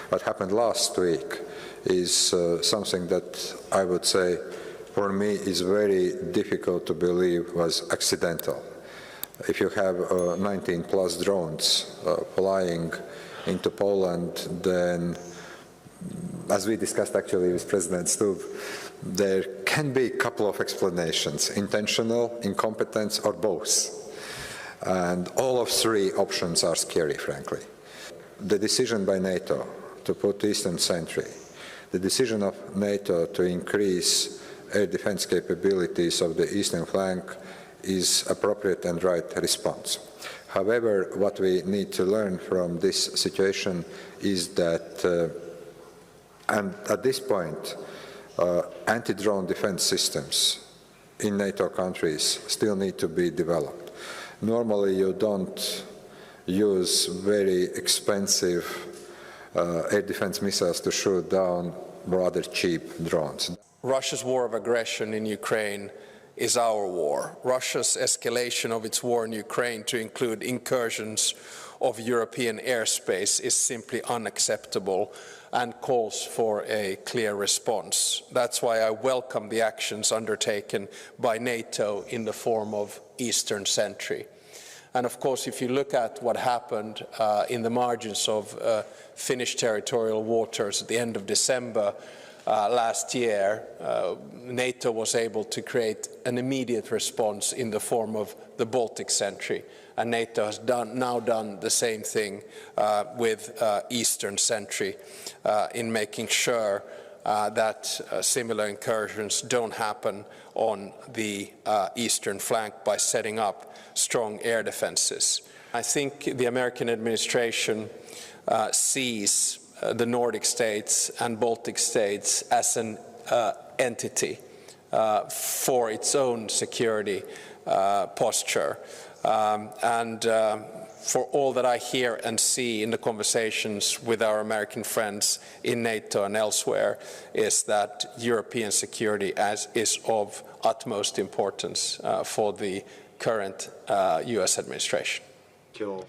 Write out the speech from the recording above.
what happened last week is something that I would say, for me, is very difficult to believe was accidental. If you have 19 plus drones flying into Poland, then, as we discussed actually with President Stubb, there can be a couple of explanations: intentional, incompetence, or both. And all of three options are scary, frankly. The decision by NATO to put Eastern Sentry, the decision of NATO to increase air defense capabilities of the eastern flank is appropriate and right response. However, what we need to learn from this situation is that, and at this point, anti-drone defense systems in NATO countries still need to be developed. Normally, you don't use very expensive air defense missiles to shoot down rather cheap drones. Russia's war of aggression in Ukraine is our war. Russia's escalation of its war in Ukraine to include incursions of European airspace is simply unacceptable and calls for a clear response. That's why I welcome the actions undertaken by NATO in the form of Eastern Sentry. And of course, if you look at what happened in the margins of Finnish territorial waters at the end of December last year, NATO was able to create an immediate response in the form of the Baltic Sentry. And NATO has now done the same thing with Eastern Sentry in making sure that similar incursions don't happen on the eastern flank by setting up strong air defenses. I think the American administration sees the Nordic states and Baltic states as an entity for its own security posture. For all that I hear and see in the conversations with our American friends in NATO and elsewhere, is that European security is of utmost importance for the current US administration. Thank you.